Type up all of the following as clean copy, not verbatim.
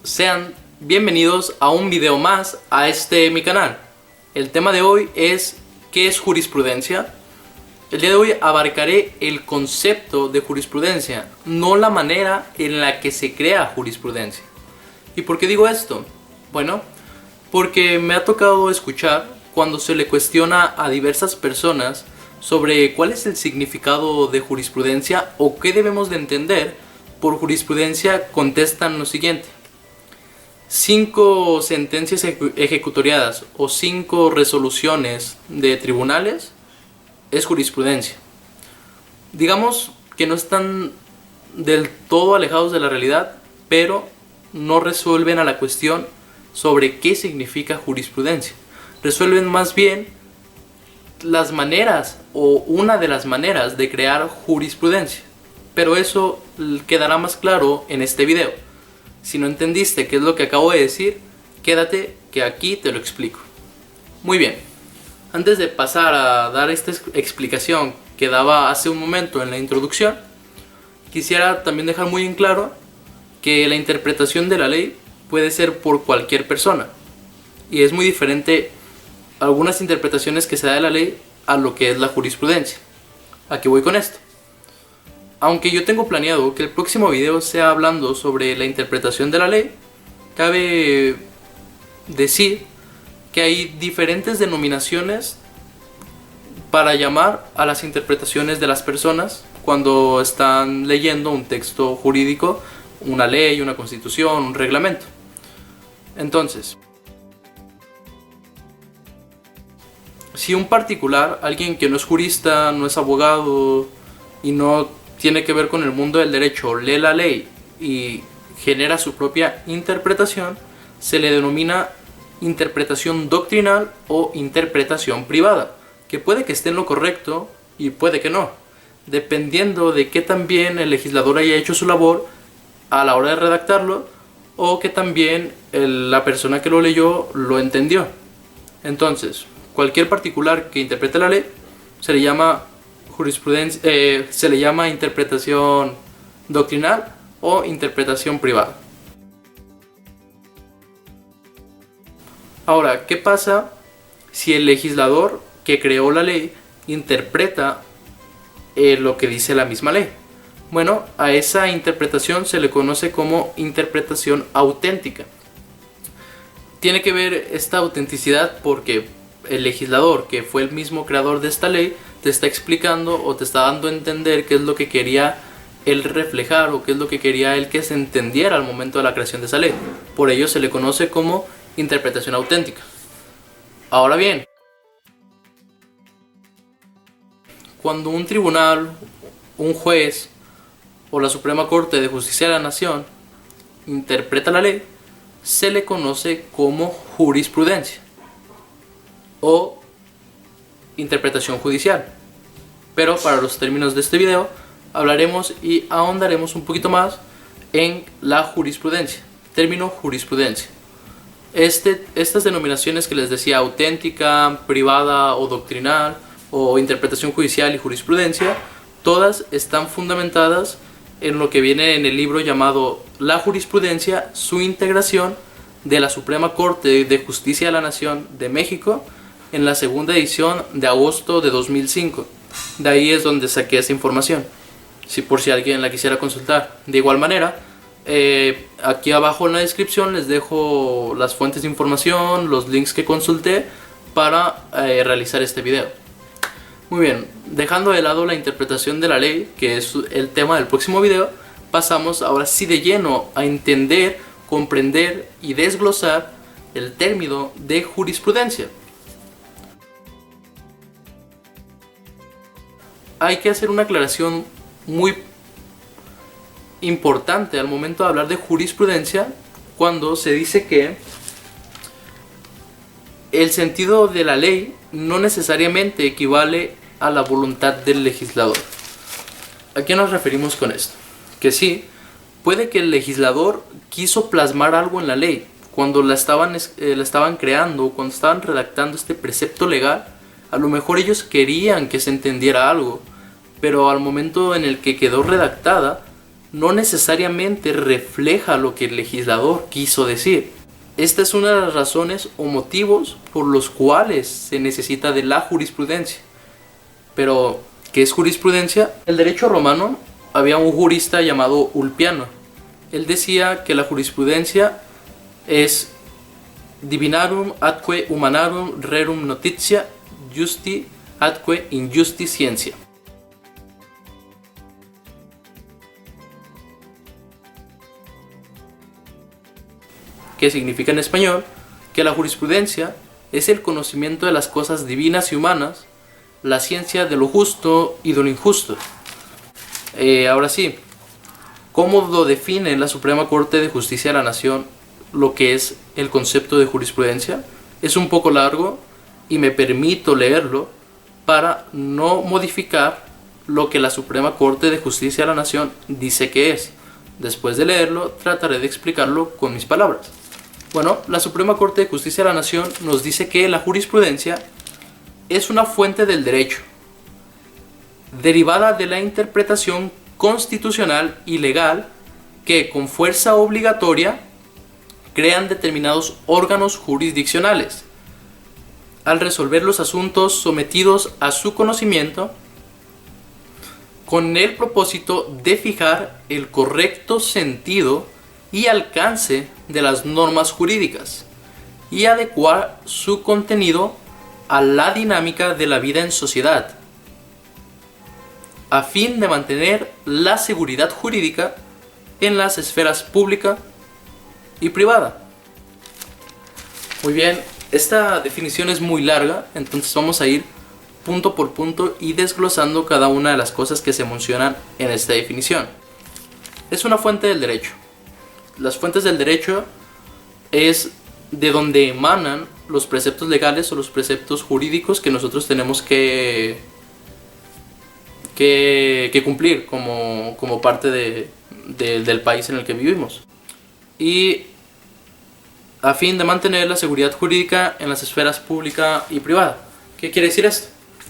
sean bienvenidos a un video más a mi canal. El tema de hoy es ¿qué es jurisprudencia? El día de hoy abarcaré el concepto de jurisprudencia, no la manera en la que se crea jurisprudencia. ¿Y por qué digo esto? Bueno, porque me ha tocado escuchar cuando se le cuestiona a diversas personas sobre cuál es el significado de jurisprudencia o qué debemos de entender por jurisprudencia, contestan lo siguiente: 5 sentencias ejecutoriadas o 5 resoluciones de tribunales es jurisprudencia. Digamos que no están del todo alejados de la realidad, pero no resuelven a la cuestión sobre qué significa jurisprudencia. Resuelven más bien las maneras o una de las maneras de crear jurisprudencia. Pero eso quedará más claro en este video. Si no entendiste qué es lo que acabo de decir, quédate que aquí te lo explico. Muy bien, antes de pasar a dar esta explicación que daba hace un momento en la introducción, quisiera también dejar muy en claro que la interpretación de la ley puede ser por cualquier persona. Y es muy diferente algunas interpretaciones que se da de la ley a lo que es la jurisprudencia. ¿A qué voy con esto? Aunque yo tengo planeado que el próximo video sea hablando sobre la interpretación de la ley, cabe decir que hay diferentes denominaciones para llamar a las interpretaciones de las personas cuando están leyendo un texto jurídico, una ley, una constitución, un reglamento. Entonces, si un particular, alguien que no es jurista, no es abogado y no tiene que ver con el mundo del derecho, lee la ley y genera su propia interpretación, se le denomina interpretación doctrinal o interpretación privada, que puede que esté en lo correcto y puede que no, dependiendo de que también el legislador haya hecho su labor a la hora de redactarlo o que también la persona que lo leyó lo entendió. Entonces, cualquier particular que interprete la ley se le llama jurisprudencia, se le llama interpretación doctrinal o interpretación privada. Ahora, ¿qué pasa si el legislador que creó la ley interpreta lo que dice la misma ley? Bueno, a esa interpretación se le conoce como interpretación auténtica. Tiene que ver esta autenticidad porque el legislador, que fue el mismo creador de esta ley, te está explicando o te está dando a entender qué es lo que quería él reflejar o qué es lo que quería él que se entendiera al momento de la creación de esa ley. Por ello se le conoce como interpretación auténtica. Ahora bien, cuando un tribunal, un juez o la Suprema Corte de Justicia de la Nación interpreta la ley, se le conoce como jurisprudencia o interpretación judicial. Pero para los términos de este video hablaremos y ahondaremos un poquito más en la jurisprudencia, término jurisprudencia. Estas denominaciones que les decía, auténtica, privada o doctrinal, o interpretación judicial y jurisprudencia, todas están fundamentadas en lo que viene en el libro llamado La Jurisprudencia, su integración de la Suprema Corte de Justicia de la Nación de México, en la segunda edición de agosto de 2005. De ahí es donde saqué esa información, por si alguien la quisiera consultar. De igual manera, aquí abajo en la descripción les dejo las fuentes de información, los links que consulté para realizar este video. Muy bien, dejando de lado la interpretación de la ley, que es el tema del próximo video, pasamos ahora sí de lleno a entender, comprender y desglosar el término de jurisprudencia. Hay que hacer una aclaración muy importante al momento de hablar de jurisprudencia, cuando se dice que el sentido de la ley no necesariamente equivale a la voluntad del legislador. ¿A qué nos referimos con esto? Que sí, puede que el legislador quiso plasmar algo en la ley cuando la estaban creando, cuando estaban redactando este precepto legal. A lo mejor ellos querían que se entendiera algo, pero al momento en el que quedó redactada no necesariamente refleja lo que el legislador quiso decir. Esta es una de las razones o motivos por los cuales se necesita de la jurisprudencia. Pero, ¿qué es jurisprudencia? En el derecho romano había un jurista llamado Ulpiano. Él decía que la jurisprudencia es divinarum atque humanarum rerum notitia justi atque injusti scientia. Que significa en español que la jurisprudencia es el conocimiento de las cosas divinas y humanas, la ciencia de lo justo y de lo injusto. Ahora sí, ¿cómo lo define la Suprema Corte de Justicia de la Nación lo que es el concepto de jurisprudencia? Es un poco largo y me permito leerlo para no modificar lo que la Suprema Corte de Justicia de la Nación dice que es. Después de leerlo, trataré de explicarlo con mis palabras. Bueno, la Suprema Corte de Justicia de la Nación nos dice que la jurisprudencia es una fuente del derecho, derivada de la interpretación constitucional y legal que, con fuerza obligatoria, crean determinados órganos jurisdiccionales al resolver los asuntos sometidos a su conocimiento, con el propósito de fijar el correcto sentido y alcance de las normas jurídicas y adecuar su contenido a la dinámica de la vida en sociedad, a fin de mantener la seguridad jurídica en las esferas pública y privada. Muy bien, esta definición es muy larga, entonces vamos a ir punto por punto y desglosando cada una de las cosas que se mencionan en esta definición. Es una fuente del derecho. Las fuentes del derecho es de donde emanan los preceptos legales o los preceptos jurídicos que nosotros tenemos que cumplir como parte del país en el que vivimos. Y a fin de mantener la seguridad jurídica en las esferas pública y privada. ¿Qué quiere decir esto?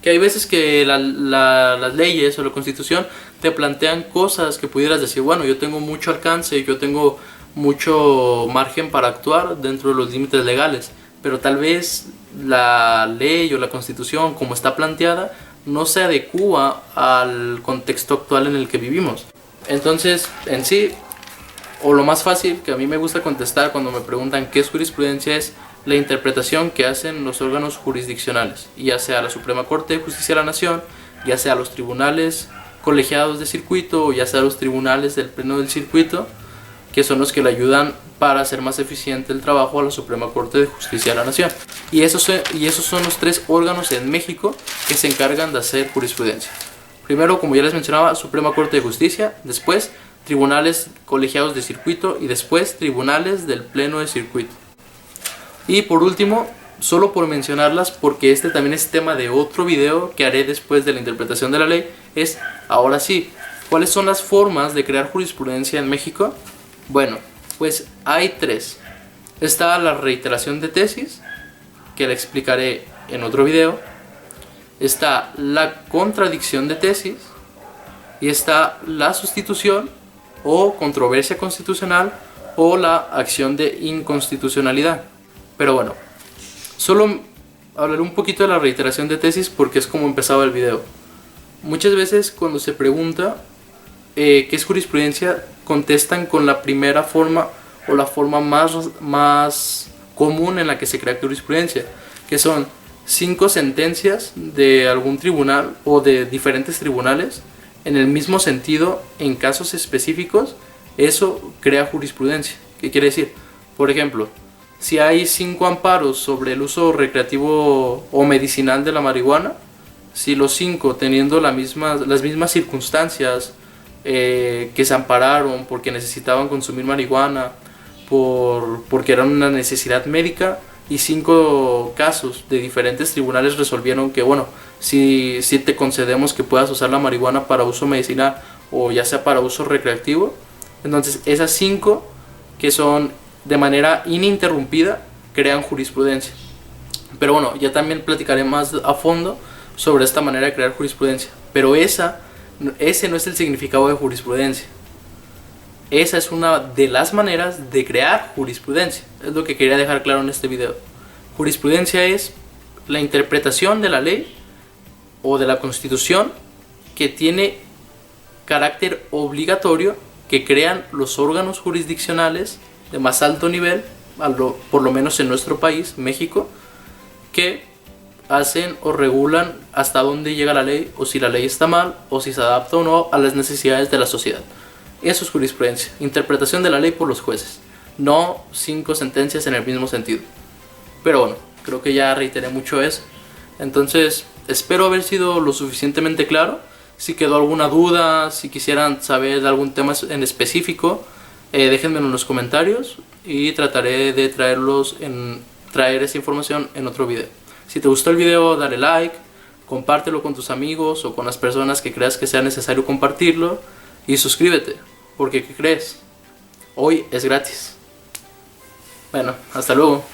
Que hay veces que las leyes o la Constitución te plantean cosas que pudieras decir, bueno, yo tengo mucho alcance, yo tengo mucho margen para actuar dentro de los límites legales, pero tal vez la ley o la Constitución como está planteada no se adecúa al contexto actual en el que vivimos. Entonces, en sí, o lo más fácil que a mí me gusta contestar cuando me preguntan qué es jurisprudencia, es la interpretación que hacen los órganos jurisdiccionales, ya sea la Suprema Corte de Justicia de la Nación, ya sea los tribunales colegiados de circuito o ya sea los tribunales del Pleno del Circuito, que son los que le ayudan para hacer más eficiente el trabajo a la Suprema Corte de Justicia de la Nación. Y esos son los tres órganos en México que se encargan de hacer jurisprudencia. Primero, como ya les mencionaba, Suprema Corte de Justicia, después tribunales colegiados de circuito y después tribunales del Pleno de Circuito. Y por último, solo por mencionarlas, porque este también es tema de otro video que haré después de la interpretación de la ley, es, ahora sí, ¿cuáles son las formas de crear jurisprudencia en México? Bueno, pues hay tres. Está la reiteración de tesis, que la explicaré en otro video. Está la contradicción de tesis. Y está la sustitución o controversia constitucional o la acción de inconstitucionalidad. Pero bueno, solo hablaré un poquito de la reiteración de tesis porque es como empezaba el video. Muchas veces cuando se pregunta qué es jurisprudencia, contestan con la primera forma o la forma más común en la que se crea jurisprudencia, que son 5 sentencias de algún tribunal o de diferentes tribunales en el mismo sentido en casos específicos. Eso crea jurisprudencia. ¿Qué quiere decir? Por ejemplo, si hay 5 amparos sobre el uso recreativo o medicinal de la marihuana, si los 5 teniendo las mismas circunstancias que se ampararon porque necesitaban consumir marihuana, porque era una necesidad médica, y 5 casos de diferentes tribunales resolvieron que, bueno, si te concedemos que puedas usar la marihuana para uso medicinal o ya sea para uso recreativo, entonces esas 5 que son de manera ininterrumpida crean jurisprudencia. Pero bueno, ya también platicaré más a fondo sobre esta manera de crear jurisprudencia, pero ese no es el significado de jurisprudencia. esa es una de las maneras de crear jurisprudencia. Es lo que quería dejar claro en este video. Jurisprudencia es la interpretación de la ley o de la Constitución que tiene carácter obligatorio, que crean los órganos jurisdiccionales de más alto nivel, por lo menos en nuestro país, México, que hacen o regulan hasta dónde llega la ley, o si la ley está mal, o si se adapta o no a las necesidades de la sociedad. Eso es jurisprudencia, interpretación de la ley por los jueces, no 5 sentencias en el mismo sentido. Pero bueno, creo que ya reiteré mucho eso. Entonces, espero haber sido lo suficientemente claro. Si quedó alguna duda, si quisieran saber de algún tema en específico, déjenmelo en los comentarios y trataré de traer esa información en otro video. Si te gustó el video, dale like, compártelo con tus amigos o con las personas que creas que sea necesario compartirlo, y suscríbete, porque ¿qué crees? Hoy es gratis. Bueno, hasta luego.